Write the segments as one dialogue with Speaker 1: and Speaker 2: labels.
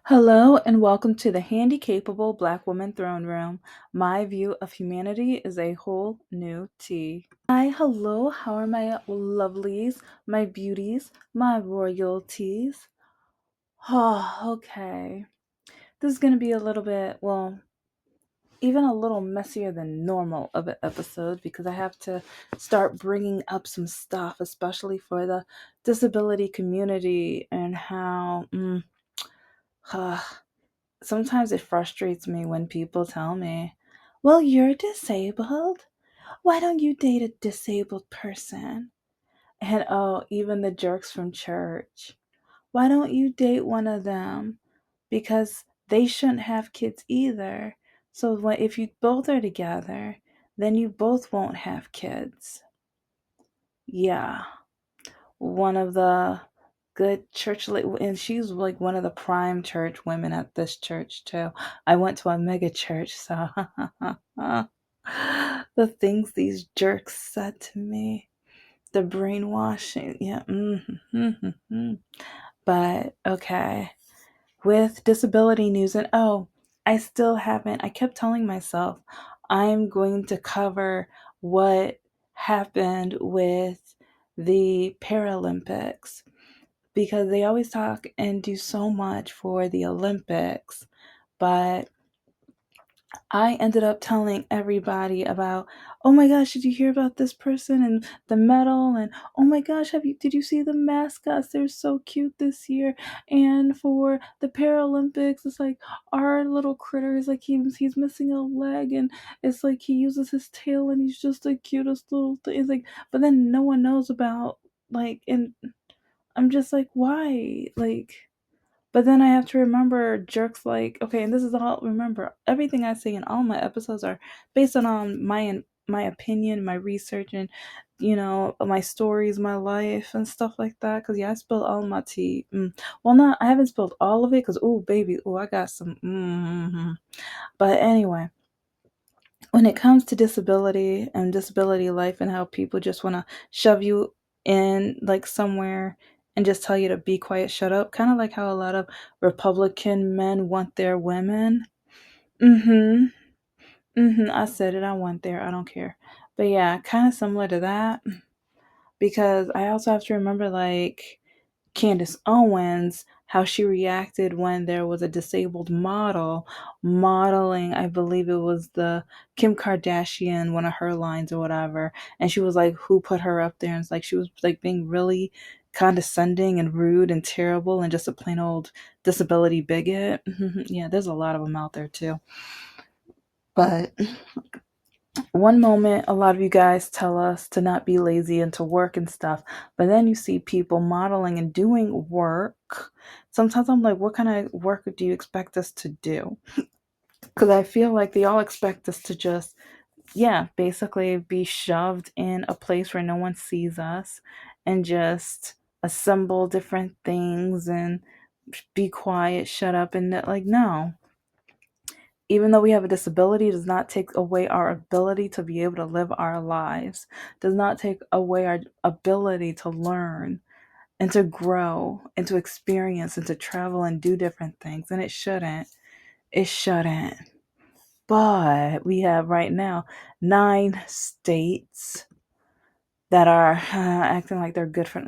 Speaker 1: Hello and welcome to the Handicapable Black Woman Throne Room. My view of humanity is a whole new tea. Hi, hello, how are my lovelies, my beauties, my royalties? Oh, okay. This is going to be a little bit, well, even a little messier than normal of an episode because I have to start bringing up some stuff, especially for the disability community and how sometimes it frustrates me when people tell me, well, you're disabled. Why don't you date a disabled person? And oh, even the jerks from church. Why don't you date one of them? Because they shouldn't have kids either. So if you both are together, then you both won't have kids. Yeah. One of the good church, and she's like one of the prime church women at this church too. I went to a mega church, so the things these jerks said to me, the brainwashing, yeah. But okay, with disability news, and oh, I still haven't. I kept telling myself I'm going to cover what happened with the Paralympics because they always talk and do so much for the Olympics, but I ended up telling everybody about, oh my gosh, did you hear about this person and the medal? And oh my gosh, did you see the mascots? They're so cute this year. And for the Paralympics, it's like our little critter is like he's missing a leg, and it's like he uses his tail, and he's just the cutest little thing. It's like, but then no one knows about, like, and I'm just like, why? Like, but then I have to remember jerks like, okay, and this is all, remember, everything I say in all my episodes are based on my opinion, my research, and my stories, my life, and stuff like that. Cause yeah, I spilled all my tea. Well, not I haven't spilled all of it, cause oh baby, oh I got some. But anyway, when it comes to disability and disability life and how people just want to shove you in like somewhere and just tell you to be quiet, shut up, kind of like how a lot of Republican men want their women. Mm-hmm. Mm-hmm. I said it. I went there. I don't care. But yeah, kind of similar to that because I also have to remember like Candace Owens, how she reacted when there was a disabled model modeling, I believe it was the Kim Kardashian, one of her lines or whatever. And she was like, who put her up there? And it's like she was like being really condescending and rude and terrible and just a plain old disability bigot. Yeah, there's a lot of them out there too. But one moment a lot of you guys tell us to not be lazy and to work and stuff, but then you see people modeling and doing work. Sometimes I'm like, what kind of work do you expect us to do? Because I feel like they all expect us to just, yeah, basically be shoved in a place where no one sees us and just assemble different things and be quiet, shut up, and like, no. Even though we have a disability, does not take away our ability to be able to live our lives, does not take away our ability to learn and to grow and to experience and to travel and do different things. And it shouldn't. It shouldn't. But we have right now 9 states that are acting like they're good for.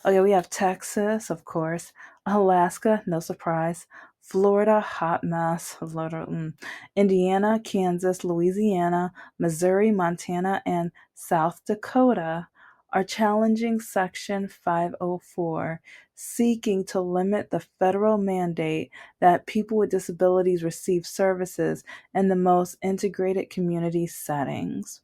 Speaker 1: Okay, we have Texas, of course, Alaska, no surprise, Florida, hot mess, Florida, Indiana, Kansas, Louisiana, Missouri, Montana, and South Dakota are challenging Section 504, seeking to limit the federal mandate that people with disabilities receive services in the most integrated community settings.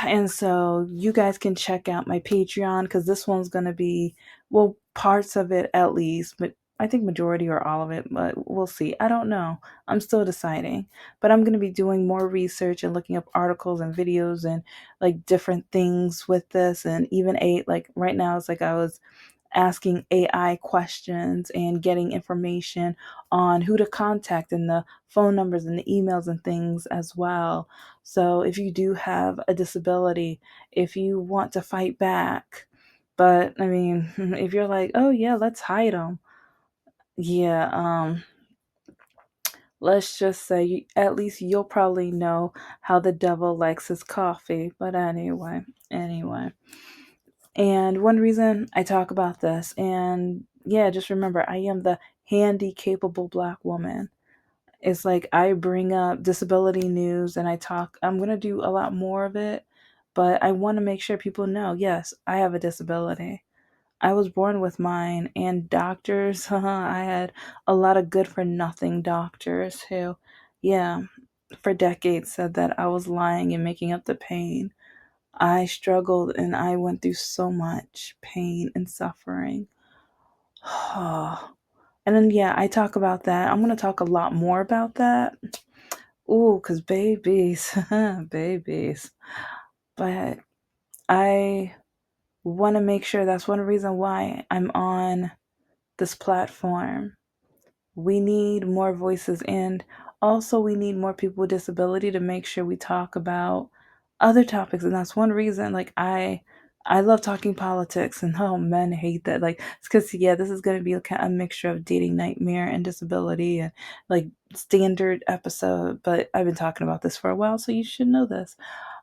Speaker 1: And so you guys can check out my Patreon because this one's going to be, well, parts of it at least, but I think majority or all of it, but we'll see. I don't know. I'm still deciding, but I'm going to be doing more research and looking up articles and videos and like different things with this. And even like right now, it's like I was asking AI questions and getting information on who to contact and the phone numbers and the emails and things as well. So if you do have a disability, if you want to fight back, but I mean, if you're like, oh yeah, let's hide them. yeah, let's just say at least you'll probably know how the devil likes his coffee. But anyway. And one reason I talk about this, and yeah, just remember, I am the handy capable black woman. It's like I bring up disability news and I'm going to do a lot more of it, but I want to make sure people know, yes, I have a disability. I was born with mine, and doctors, I had a lot of good for nothing doctors who, yeah, for decades said that I was lying and making up the pain. I struggled and I went through so much pain and suffering. And then, yeah, I talk about that. I'm going to talk a lot more about that. Ooh, because babies, babies. But I want to make sure that's one reason why I'm on this platform. We need more voices, and also we need more people with disability to make sure we talk about other topics. And that's one reason, like, I love talking politics, and oh, men hate that. Like, it's because, yeah, this is going to be a mixture of dating nightmare and disability and like standard episode. But I've been talking about this for a while, so you should know this.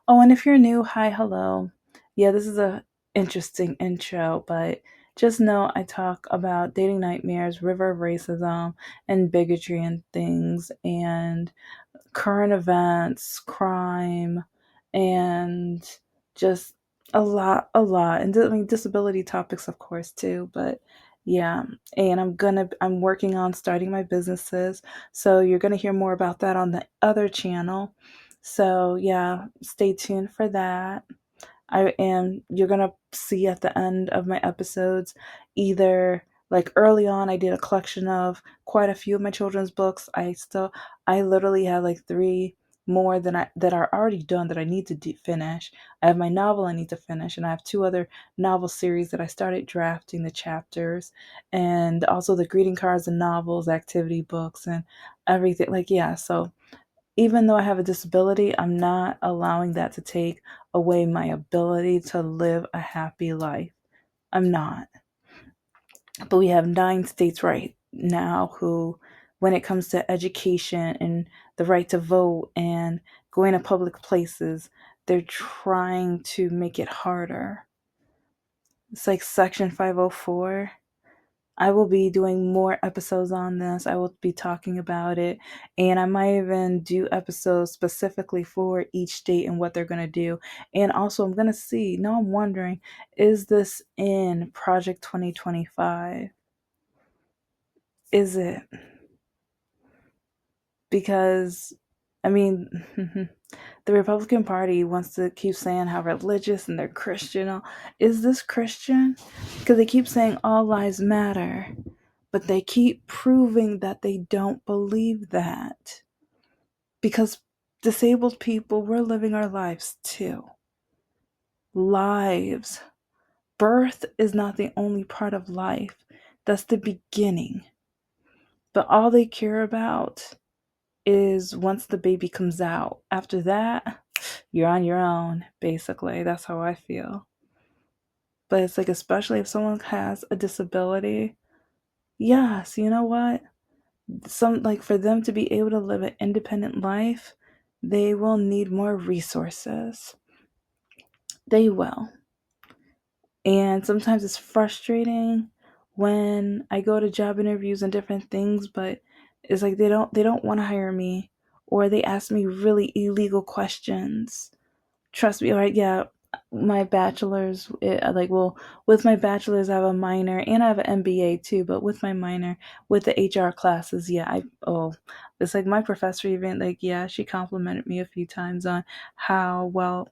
Speaker 1: Oh, and if you're new, hi, hello. Yeah, this is a interesting intro, but just know I talk about dating nightmares, river of racism, and bigotry and things, and current events, crime, and just a lot. And I mean, disability topics, of course, too, but yeah. And I'm working on starting my businesses. So you're gonna hear more about that on the other channel. So yeah, stay tuned for that. You're gonna see at the end of my episodes, either like early on, I did a collection of quite a few of my children's books. I literally have like three more that are already done that I need to finish. I have my novel I need to finish, and I have two other novel series that I started drafting the chapters, and also the greeting cards and novels, activity books, and everything. Like, yeah, so even though I have a disability, I'm not allowing that to take away my ability to live a happy life. I'm not. But we have 9 states right now who, when it comes to education and the right to vote and going to public places, they're trying to make it harder. It's like Section 504. I will be doing more episodes on this. I will be talking about it. And I might even do episodes specifically for each state and what they're going to do. And also, I'm going to see. Now, I'm wondering, is this in Project 2025? Is it? Because, I mean, the Republican Party wants to keep saying how religious and they're Christian. Is this Christian? Because they keep saying all lives matter, but they keep proving that they don't believe that. Because disabled people, we're living our lives too. Lives. Birth is not the only part of life, that's the beginning. But all they care about is once the baby comes out. After that, you're on your own, basically. That's how I feel. But it's like, especially if someone has a disability, yes, you know what? Like, for them to be able to live an independent life, they will need more resources. They will. And sometimes it's frustrating when I go to job interviews and different things, but it's like they don't want to hire me, or they ask me really illegal questions. Trust me, right? Yeah, my bachelor's, well, with my bachelor's, I have a minor and I have an MBA too, but with my minor, with the HR classes, yeah, it's like my professor even, like, yeah, she complimented me a few times on how well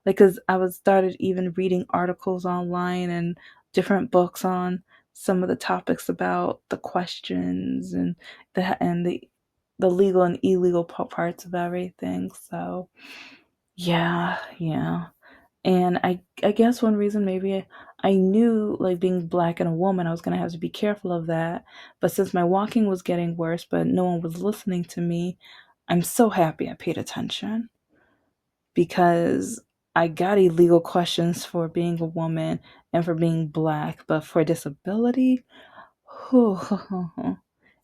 Speaker 1: because I was started even reading articles online and different books on some of the topics about the questions and the legal and illegal parts of everything. So, yeah, yeah. And I guess one reason maybe I knew, like, being black and a woman, I was gonna have to be careful of that. But since my walking was getting worse, but no one was listening to me, I'm so happy I paid attention, because I got illegal questions for being a woman and for being black, but for disability,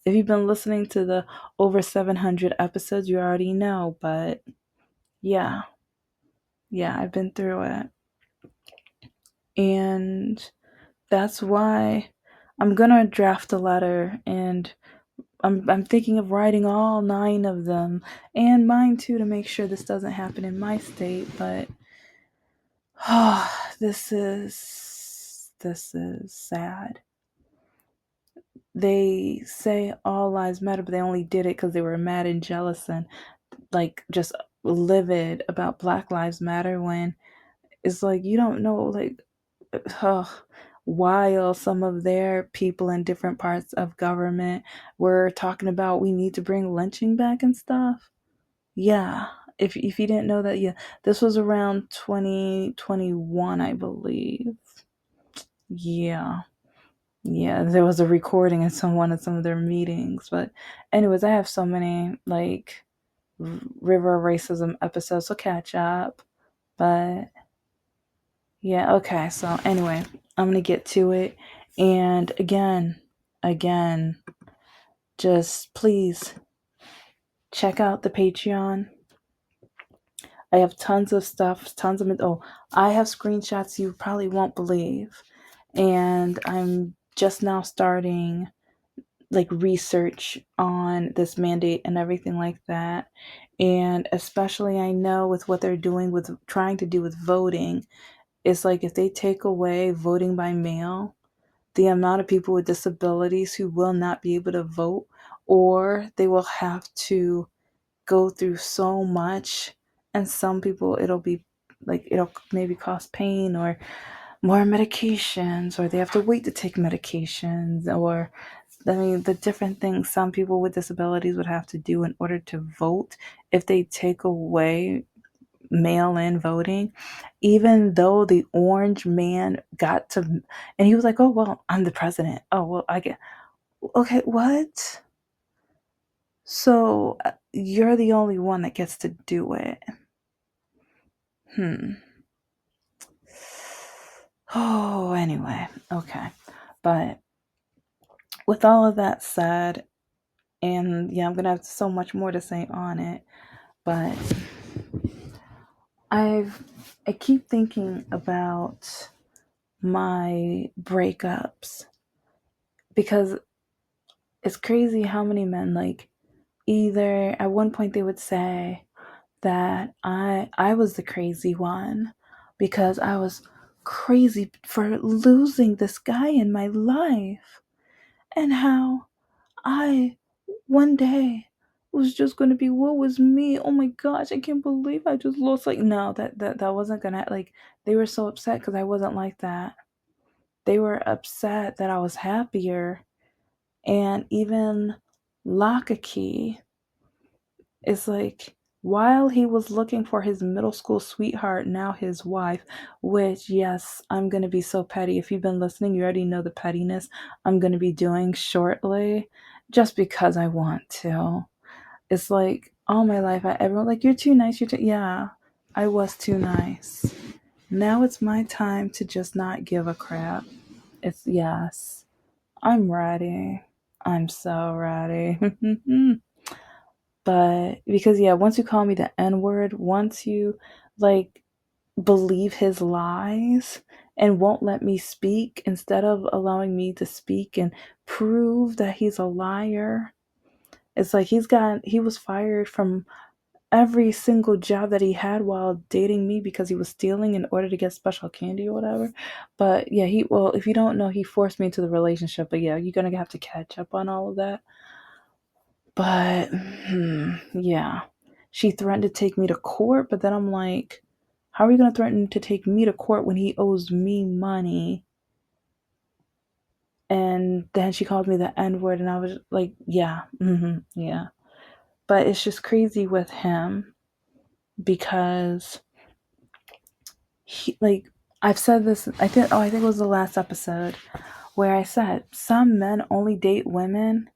Speaker 1: If you've been listening to the over 700 episodes, you already know, but yeah, yeah, I've been through it. And that's why I'm gonna draft a letter, and I'm thinking of writing all 9 of them, and mine too, to make sure this doesn't happen in my state. But this is sad. They say all lives matter, but they only did it because they were mad and jealous and like just livid about Black Lives Matter, when it's like you don't know, like, uh, while some of their people in different parts of government were talking about we need to bring lynching back and stuff. Yeah. If you didn't know that, yeah, this was around 2021, I believe. Yeah. Yeah, there was a recording in some of their meetings. But anyways, I have so many like river racism episodes, so catch up. But yeah, okay. So anyway, I'm gonna get to it. And again, just please check out the Patreon. I have tons of stuff, I have screenshots you probably won't believe. And I'm just now starting like research on this mandate and everything like that. And especially I know with what they're doing with trying to do with voting, it's like if they take away voting by mail, the amount of people with disabilities who will not be able to vote, or they will have to go through so much. And some people, it'll be like, it'll maybe cause pain or more medications, or they have to wait to take medications, or I mean, the different things some people with disabilities would have to do in order to vote if they take away mail in voting. Even though the orange man got to, and he was like, oh, well, I'm the president. Oh, well, I get, okay, what? So you're the only one that gets to do it. Hmm. Oh, anyway, okay. But with all of that said, and yeah, I'm gonna have so much more to say on it, but I keep thinking about my breakups, because it's crazy how many men, like, either at one point they would say that I was the crazy one because I was crazy for losing this guy in my life, and how I one day was just gonna be, what was me? Oh my gosh, I can't believe I just lost. Like, no, that wasn't gonna, like, they were so upset because I wasn't like that. They were upset that I was happier. And even Lakaki is like, while he was looking for his middle school sweetheart, now his wife, which, yes, I'm going to be so petty. If you've been listening, you already know the pettiness I'm going to be doing shortly, just because I want to. It's like all my life, everyone like, you're too nice. Yeah, I was too nice. Now it's my time to just not give a crap. It's, yes, I'm ready. I'm so ready. But because, yeah, once you call me the N word, once you like believe his lies and won't let me speak instead of allowing me to speak and prove that he's a liar, it's like he was fired from every single job that he had while dating me because he was stealing in order to get special candy or whatever. But yeah, well, if you don't know, he forced me into the relationship. But yeah, you're gonna have to catch up on all of that. But yeah, she threatened to take me to court, but then I'm like, how are you gonna threaten to take me to court when he owes me money? And then she called me the N word, and I was like, yeah, yeah. But it's just crazy with him because he, like, I've said this, I think it was the last episode where I said some men only date women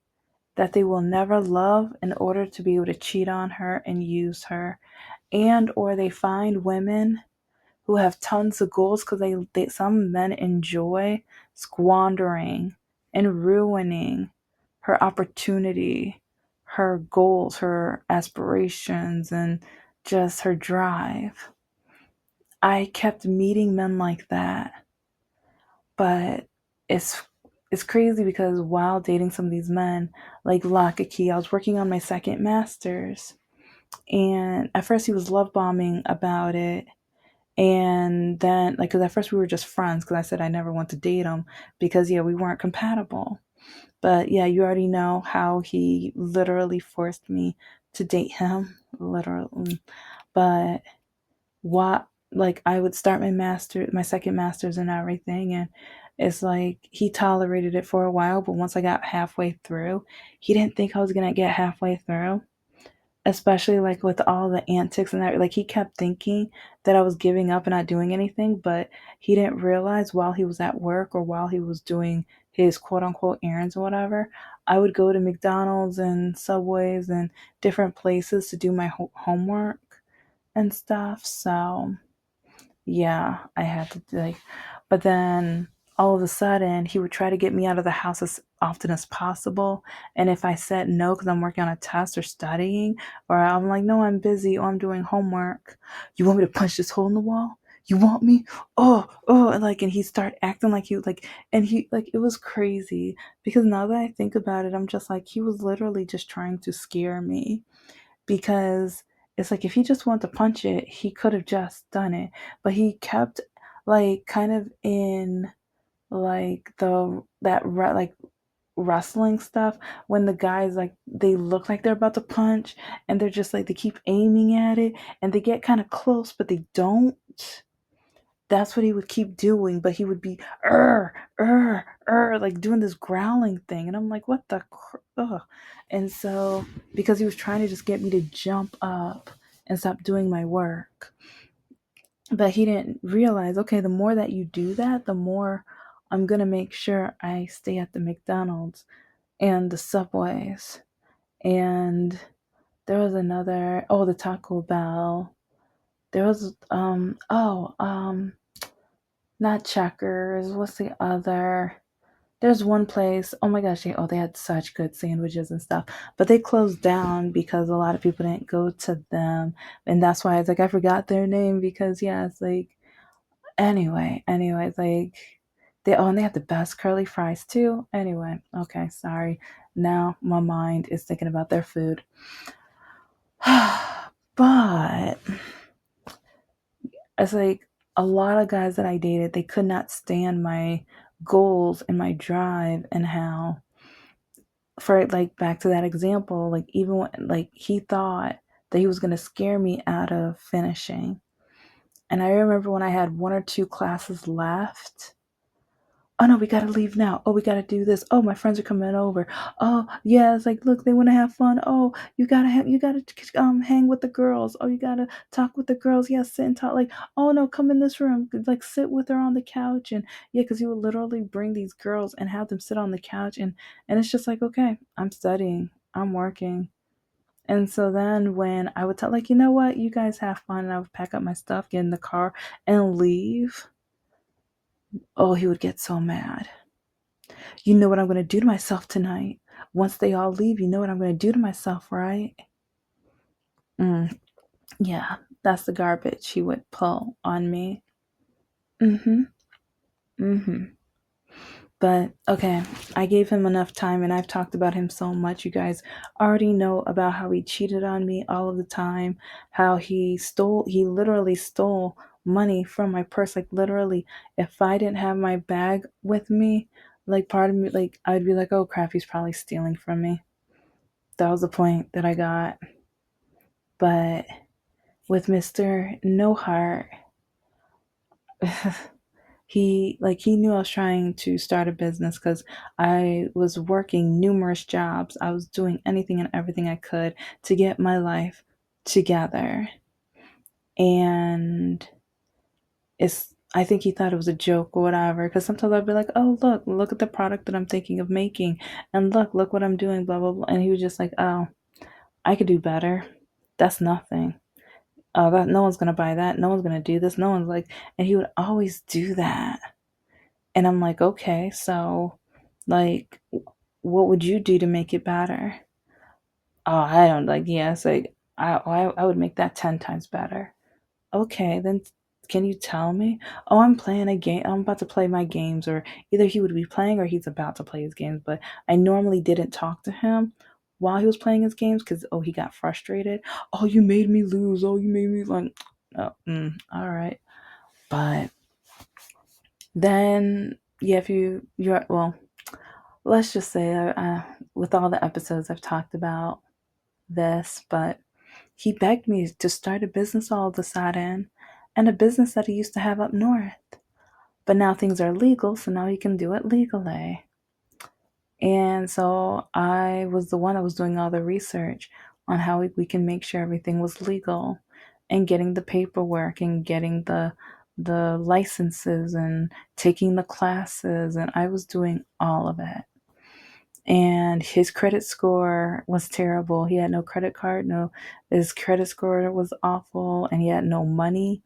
Speaker 1: that they will never love in order to be able to cheat on her and use her, and or they find women who have tons of goals because they some men enjoy squandering and ruining her opportunity, her goals, her aspirations, and just her drive. I kept meeting men like that, but it's it's crazy because while dating some of these men, like Lock a Key, I was working on my second master's, and at first he was love bombing about it, and then like because at first we were just friends because I said I never want to date him because yeah we weren't compatible. But yeah, you already know how he literally forced me to date him, literally. But what, like, I would start my second master's and everything, and it's like he tolerated it for a while, but once I got halfway through, he didn't think I was gonna get halfway through, especially like with all the antics and that. Like he kept thinking that I was giving up and not doing anything, but he didn't realize while he was at work or while he was doing his quote unquote errands or whatever, I would go to McDonald's and Subways and different places to do my homework and stuff. So yeah, I had to like, but then all of a sudden he would try to get me out of the house as often as possible. And if I said no because I'm working on a test or studying, or I'm like, no, I'm busy or I'm doing homework, you want me to punch this hole in the wall? You want me? Oh, and like, and he started acting like he like, and he like, it was crazy because now that I think about it, I'm just like, he was literally just trying to scare me because it's like if he just wanted to punch it, he could have just done it. But he kept like kind of in like the that like wrestling stuff when the guys like they look like they're about to punch and they're just like they keep aiming at it and they get kind of close but they don't. That's what he would keep doing, but he would be like doing this growling thing, and I'm like, what the, ugh. And so, because he was trying to just get me to jump up and stop doing my work, but he didn't realize, okay, the more that you do that, the more I'm gonna make sure I stay at the McDonald's and the Subways, and there was another, oh, the Taco Bell. There was not Checkers. What's the other? There's one place. Oh my gosh, they had such good sandwiches and stuff, but they closed down because a lot of people didn't go to them, and that's why it's like I forgot their name because yeah, it's like anyways, like and they have the best curly fries too. Anyway, okay, sorry. Now my mind is thinking about their food, but it's like a lot of guys that I dated, they could not stand my goals and my drive and how, for like back to that example, like even when like he thought that he was going to scare me out of finishing. And I remember when I had one or two classes left, oh no, we gotta leave now. Oh, we gotta do this. Oh, my friends are coming over. Oh, yeah, it's like, look, they want to have fun. Oh, you gotta hang with the girls. Oh, you gotta talk with the girls. Yeah, sit and talk. Like, oh no, come in this room. Like, sit with her on the couch. And yeah, because you would literally bring these girls and have them sit on the couch, and it's just like, okay, I'm studying, I'm working. And so then when I would tell, like, you know what, you guys have fun, and I would pack up my stuff, get in the car, and leave. Oh, he would get so mad. You know what I'm going to do to myself tonight. Once they all leave, you know what I'm going to do to myself, right? Yeah, that's the garbage he would pull on me. Mm-hmm. Mm-hmm. But okay, I gave him enough time and I've talked about him so much. You guys already know about how he cheated on me all of the time, how he literally stole money from my purse. Like, literally, if I didn't have my bag with me, like, part of me, like, I'd be like, oh crap, he's probably stealing from me. That was the point that I got. But with Mr. No Heart, he knew I was trying to start a business because I was working numerous jobs. I was doing anything and everything I could to get my life together. And I think he thought it was a joke or whatever. Because sometimes I'd be like, "Oh, look at the product that I'm thinking of making, and look what I'm doing, blah blah blah." And he was just like, "Oh, I could do better. That's nothing. That no one's gonna buy that. No one's gonna do this. No one's like." And he would always do that. And I'm like, okay, so Like, what would you do to make it better? Oh, I don't like, yeah, it's like, I would make that 10 times better. Okay, then can you tell me? Oh, I'm playing a game. I'm about to play my games, or either he would be playing or he's about to play his games. But I normally didn't talk to him while he was playing his games because, oh, he got frustrated. Oh, you made me lose. Oh, you made me like, oh, all right. But then, yeah, if well, let's just say, with all the episodes I've talked about this, but he begged me to start a business all of a sudden, and a business that he used to have up north. But now things are legal, so now he can do it legally. And so I was the one that was doing all the research on how we can make sure everything was legal, and getting the paperwork and getting the licenses and taking the classes, and I was doing all of it. And his credit score was terrible. He had no credit card, no, his credit score was awful, and he had no money.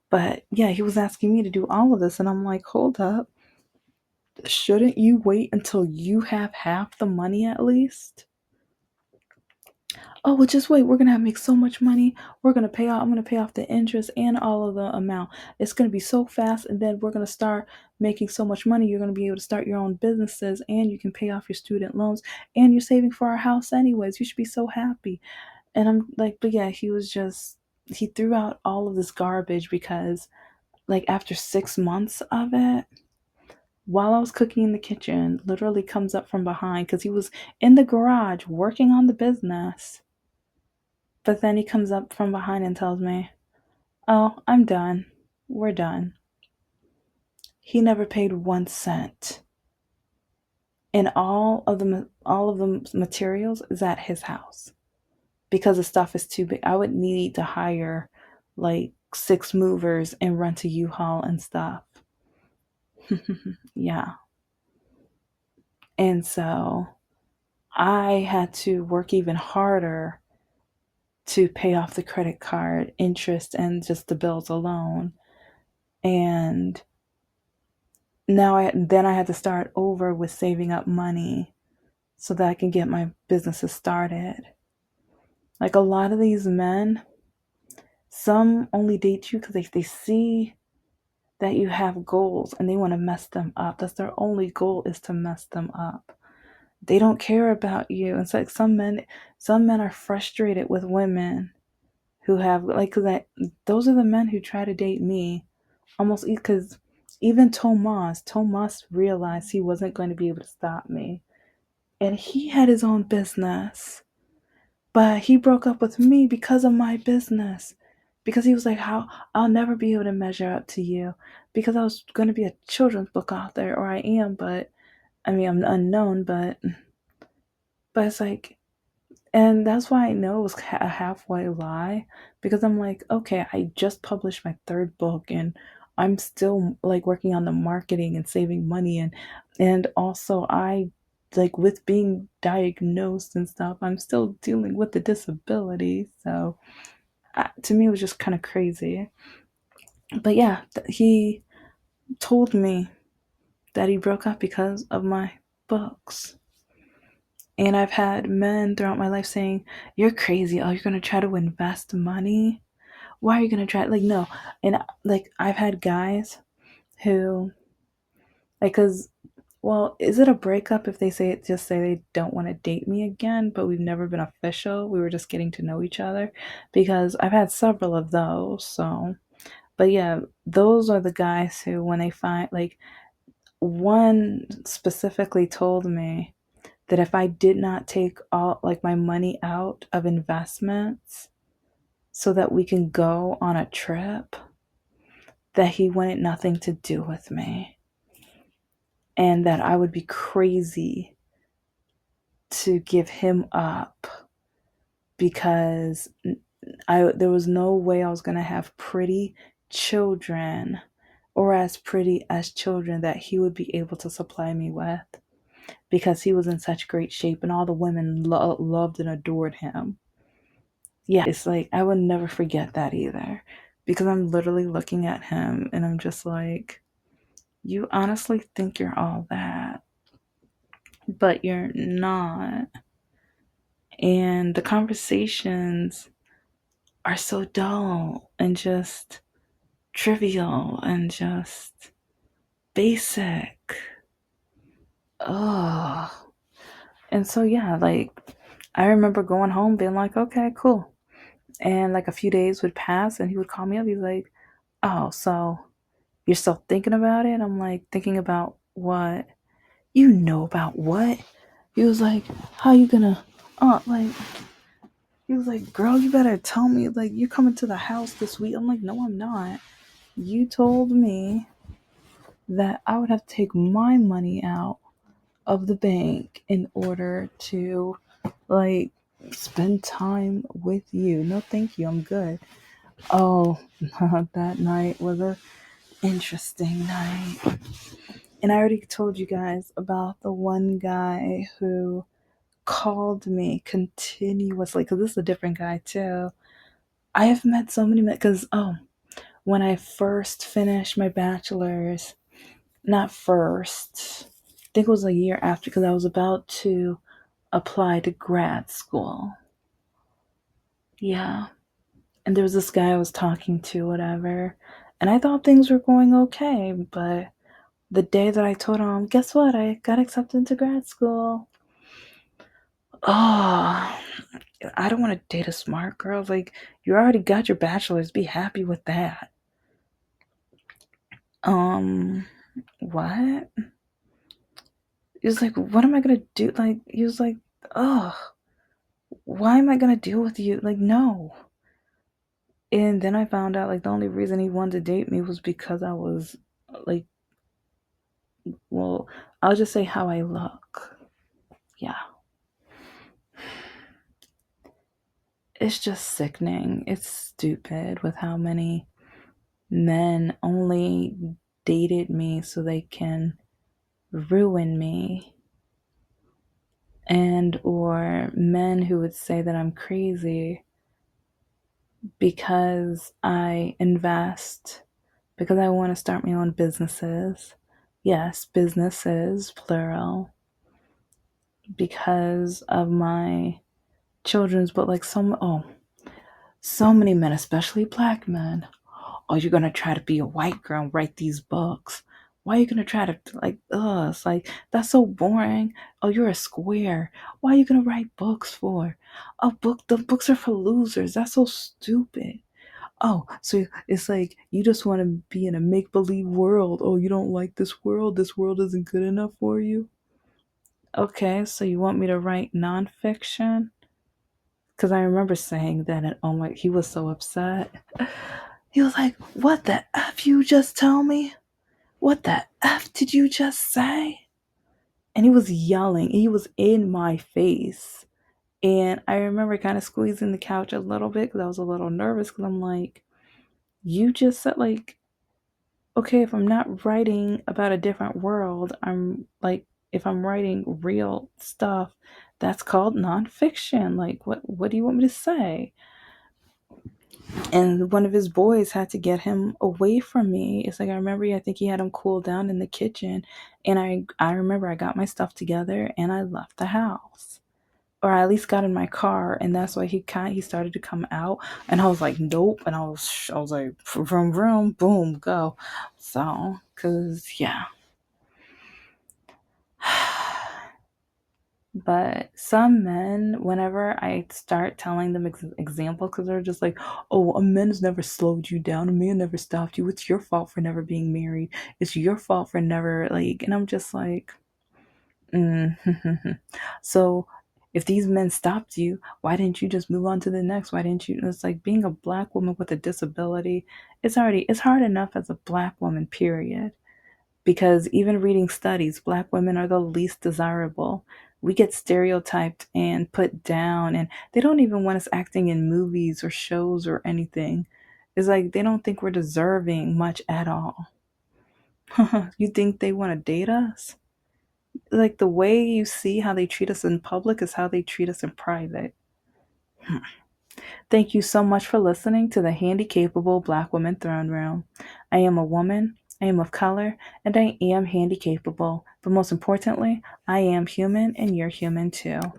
Speaker 1: But yeah, he was asking me to do all of this, and I'm like, hold up. Shouldn't you wait until you have half the money at least? Oh, well, just wait. We're gonna make so much money. We're gonna pay off. I'm gonna pay off the interest and all of the amount. It's gonna be so fast, and then we're gonna start making so much money. You're gonna be able to start your own businesses, and you can pay off your student loans, and you're saving for our house anyways. You should be so happy. And I'm like, but yeah, he threw out all of this garbage because, like, after 6 months of it, while I was cooking in the kitchen, literally comes up from behind because he was in the garage working on the business. But then he comes up from behind and tells me, "Oh, I'm done. We're done." He never paid 1 cent. And all of the materials is at his house because the stuff is too big. I would need to hire like 6 movers and rent a U-Haul and stuff. Yeah. And so I had to work even harder to pay off the credit card interest and just the bills alone. And I had to start over with saving up money so that I can get my businesses started. Like, a lot of these men, some only date you because they see that you have goals and they want to mess them up. That's their only goal, is to mess them up. They don't care about you. It's like some men are frustrated with women who have, like, those are the men who try to date me almost, because even Tomas realized he wasn't going to be able to stop me, and he had his own business, but he broke up with me because of my business, because he was like, how, I'll never be able to measure up to you, because I was going to be a children's book author, or I am, but I mean, I'm unknown, but it's like, and that's why I know it was a halfway lie, because I'm like, okay, I just published my third book, and I'm still like working on the marketing and saving money, and also I, like, with being diagnosed and stuff, I'm still dealing with the disability. So to me, it was just kind of crazy. But yeah, he told me that he broke up because of my books. And I've had men throughout my life saying, "You're crazy. Oh, you're going to try to invest money? Why are you going to try?" Like, no. And, like, I've had guys who, like, because, well, is it a breakup if they just say they don't want to date me again, but we've never been official? We were just getting to know each other? Because I've had several of those. So, but yeah, those are the guys who, when they find, like, one specifically told me that if I did not take all, like, my money out of investments so that we can go on a trip, that he wanted nothing to do with me, and that I would be crazy to give him up, because there was no way I was going to have pretty children, or as pretty as children, that he would be able to supply me with, because he was in such great shape and all the women loved and adored him. Yeah, it's like, I would never forget that either, because I'm literally looking at him and I'm just like, you honestly think you're all that? but you're not. And the conversations are so dull and just trivial and just basic. Ugh. And so, yeah, like, I remember going home being like, okay, cool. And like a few days would pass and he would call me up. He's like, oh, so you're still thinking about it? I'm like, thinking about what? You know about what? He was like, how you gonna, like, he was like, girl, you better tell me, like, you're coming to the house this week. I'm like, no, I'm not. You told me that I would have to take my money out of the bank in order to, like, spend time with you. No, thank you. I'm good. Oh, that night was a interesting night. And I already told you guys about the one guy who called me continuously, because this is a different guy too. I have met so many men, because, when I first finished my bachelor's, not first, I think it was a year after, because I was about to apply to grad school. Yeah. And there was this guy I was talking to, whatever. And I thought things were going okay, but the day that I told him, guess what? I got accepted into grad school. Oh, I don't want to date a smart girl. Like, you already got your bachelor's. Be happy with that. Um, what? He was like, what am I gonna do? Like, he was like, ugh, why am I gonna deal with you? Like, no. And then I found out, like, the only reason he wanted to date me was because I was, like, well, I'll just say how I look. Yeah. It's just sickening. It's stupid with how many men only dated me so they can ruin me, and or men who would say that I'm crazy because I invest, because I want to start my own businesses. Yes, businesses, plural, because of my children's, but like so many men, especially black men. Oh, you're gonna try to be a white girl and write these books. Why are you gonna try to, like, it's like, that's so boring. Oh, you're a square. Why are you gonna write books for? The books are for losers. That's so stupid. Oh, so it's like you just want to be in a make believe world. Oh, you don't like this world? This world isn't good enough for you? Okay, so you want me to write nonfiction? Because I remember saying that, and oh my, he was so upset. He was like, what the F you just tell me? What the F did you just say? And he was yelling. He was in my face. And I remember kind of squeezing the couch a little bit because I was a little nervous because I'm like, you just said, like, okay, if I'm not writing about a different world, I'm like, if I'm writing real stuff, that's called nonfiction. Like, what do you want me to say? And one of his boys had to get him away from me. It's like, I remember, I think he had him cool down in the kitchen, and I remember I got my stuff together and I left the house, or I at least got in my car, and that's why he started to come out, and I was like, nope, and I was like, vroom vroom, boom, go. So, cause yeah. But some men, whenever I start telling them examples, because they're just like, oh, a man's never slowed you down. A man never stopped you. It's your fault for never being married. It's your fault for never, like, and I'm just like, so if these men stopped you, why didn't you just move on to the next? Why didn't you? It's like being a black woman with a disability. It's hard enough as a black woman, period, because even reading studies, black women are the least desirable. We get stereotyped and put down, and they don't even want us acting in movies or shows or anything. It's like they don't think we're deserving much at all. You think they want to date us? Like, the way you see how they treat us in public is how they treat us in private. Thank you so much for listening to the Handicapable Black Woman Throne Room. I am a woman. I am of color, and I am handy capable. But most importantly, I am human, and you're human too.